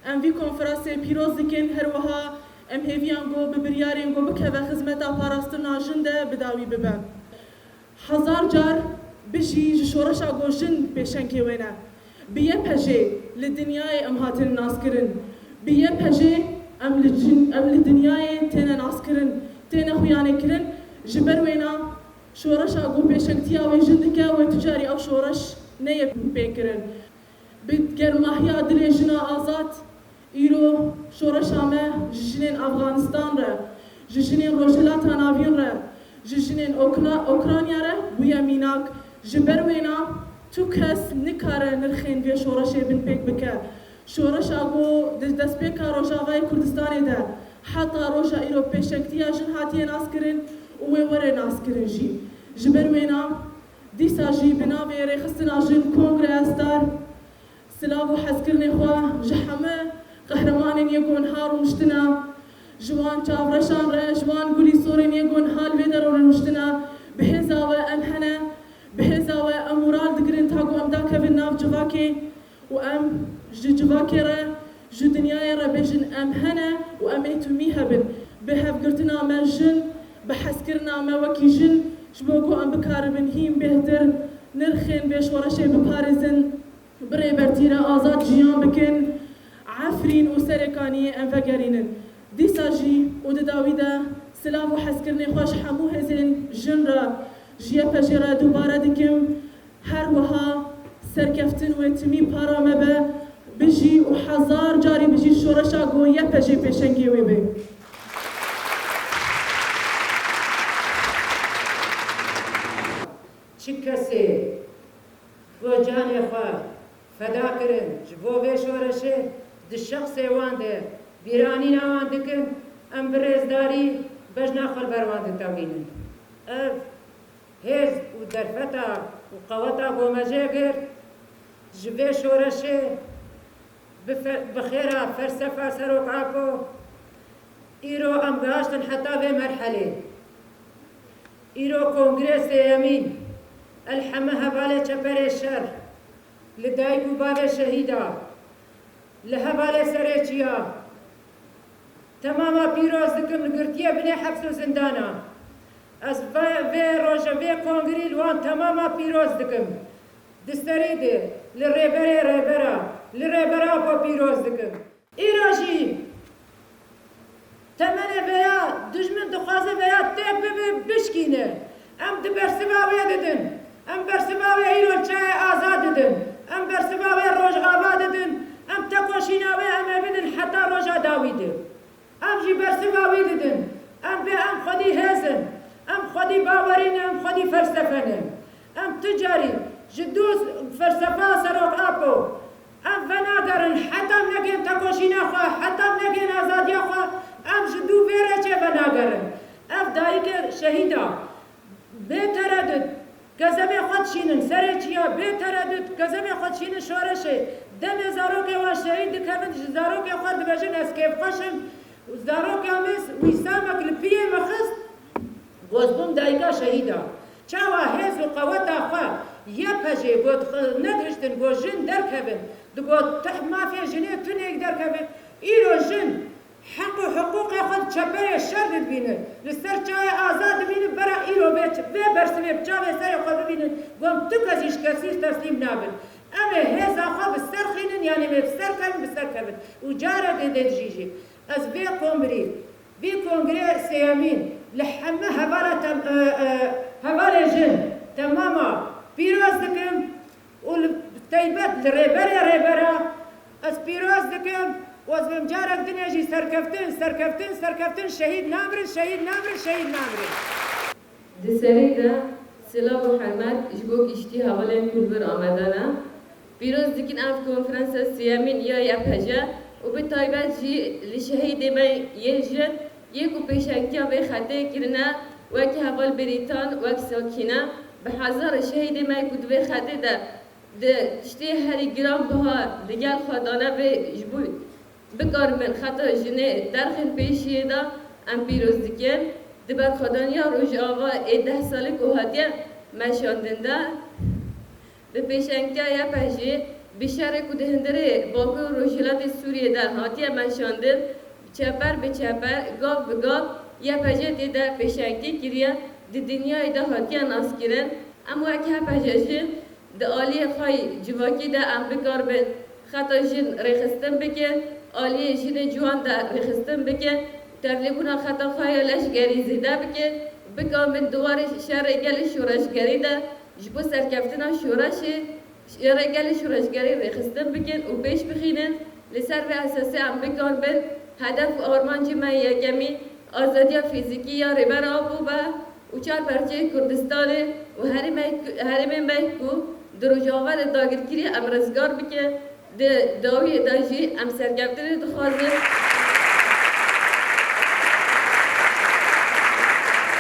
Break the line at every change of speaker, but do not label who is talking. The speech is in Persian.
ام وی کنفرانس پیروز دکن هر وها ام هیویان گو ببریارین گو بکه خدمت پاراستنا جنده بداوی ببن هزار جار بجی جشورش گو جن پیشن که وینه بیه پجه لدنیای ام هاتن ناس کرن بیه پجه ام لدنیای تین ناس کرن تین خویانه کرن جبر وینا شورش گو پیشنگتیا و جندکه و تجاری او شورش نیه پیکرن بتگر ماهیا دریجنا آزاد ایرو شورش آمه جنین افغانستان را جنین روجلات ناوین را جنین اوکراینیا را بویا میناک جبر وینا تو کس نکاره نرخین وی شورش بن پیک بکه شورش آگو دست پیکا روجاوای کردستانی ده حتی روجا ایرو پیشنگتیا جن هاتیه ناس کرن و وره ناس کرن جی جبر وینا دیسا جی بناوی ریخستنا جن کنگره استار سلاو و حزکرنی خواه جحمه قهرمانین یکون هارو مشتنا جوان چاورشان ره جوان گلی سورین یکون حال ویدر و مشتنا بهزاوه امهنه بهزاوه امورال دگرین تاگو ام دا کبین ناف جواکی و ام جواکی ره جو دنیای ره بجن امهنه و ام ایتومی هبن به هفگرتنا من جن به حزکرنا من وکی جن جبوکو ام بکاربن هیم بهتر نرخین بیش ورشه بپارزن برای برتیره آزاد جیان بکن عفرین و سرکانی انفگرینن دیسا جی و داویده سلاف و حسکرنی خوش حمو هزین جن را جیه پجی را دوباره دکم هر وها سرکفتن و تمی پارا مبه بجی و هزار جاری بجی شورشا گو یه پجی پیشنگی وی بی
چی کسی و جانی خواه فدا کرن جبو به شورشه د شخص وان ده بیرانی نوان دکن ام برزداری بجنا خل بروان دتاوینن اف هز و درفتا و قوتا گومجگر جبه شورشه بخیره فلسفه سروک عاکو ایرو ام گاشتن حتی به مرحله ایرو کنگرس یمین الحمه هباله چپر شر لدایک و باب شهیدا لهباله سرچیا تماما پیروز دکم لگرتیه بنی حبس و زندانا از وی روژه وی کنگری لوان تماما پیروز دکم دستری ده لریبره با پیروز دکم ایراجی تمنه ویا دجمن دخوازه ویا تک بشکینه ام دبرسباویه ددن ام برسباویه ایرو چای آزاد ددن ام برسباویه روژ آباد ددن ام تکوشیناویه ام بدن حتی روژا داویده ام جی برسباوی ددن ام به ام خودی هزن ام خودی باورین ام خودی فلسفه ام تجاری جدوس فلسفه سروک آپو ام وناگرن حتی نگین تکوشینا خواه حتی نگین آزادیا خواه ام جدو ویره چه وناگرن اف دایک شهیدا بتردد گزم خود شینن سرچیا بتردد گزم خود شینن شورشه دم زاروک و شهید کردن زاروک خود بجن اسکیف خوشم زاروک آمیز ویسامک لپیه مخست گوزبوم دایکا شهیدا چاوا هز و قوتا خواه یه پجه گود ندرشتن گو جن درکبن دگو تح مافیا جنه تونه درکبن ایرو جن حق و حقوق خود چپر شر ببینه لسر چای آزاد ببینه برا ایرو به برسمه بچاوه سر خود ببینه گم تو کسیش کسیش تسلیم نابن اما هزا خواه بسر خینن یعنی بسر کن بسر کبن و جاره دیده جیجی از بی قمری بی کنگره سیامین لحمه هوال جن تماما پیروز دکم و تیبت ریبره از پیروز دکم و از بمجارک دنیاجی سرکفتن شهید نامرن
دسری ده سلام و حرمت جبوک اشتی حوالین کلبر آمدانه پیروز دکن اف کنفرانس سیامین یا یپجه و به تایبت جی لشهید من یه جن یک و پیشکی به خطه کرنه وکی حوال بریتان وکی ساکینه به هزار شهید من کد به خطه ده اشتی هری گرام بها دیگر خدانه به جبوی بکار من خطا جنه درخن پیشیه دا ام پیروز دکن دبر خدانیا روش آوا 10 ساله که هاتیه مشاندن دا به پیشنگی یا پجی بشار کو دهندره باکو روشلات سوریه ده هاتیه منشاندن چپر به چپر گاف به گاف یا پجت ده پیشکتی کریه دی دنیای ده هاتیه ناس کرن اما اکه پجشن ده آلی خای جواکی ده ام بکار بن خطا جن رخستن بکن آلی جن جوان ده رخستن بکن تبلیغونا خطا خای لشگری زیده بکن بکن من دوار شرگل شورشگری ده جبو سرکفتنا شورشه رجال شورشگری رخصتن بکن و پیش بخینن لسر به اساسی ام بکن بن هدف آرمانجی من یکمی آزادی فیزیکی یا ریبر آبو با و چار پرچه کردستانه و هرمین به کو دروجاور داگرگیری ام رزگار بکن داوی داجی ام سرکفتن دخوازه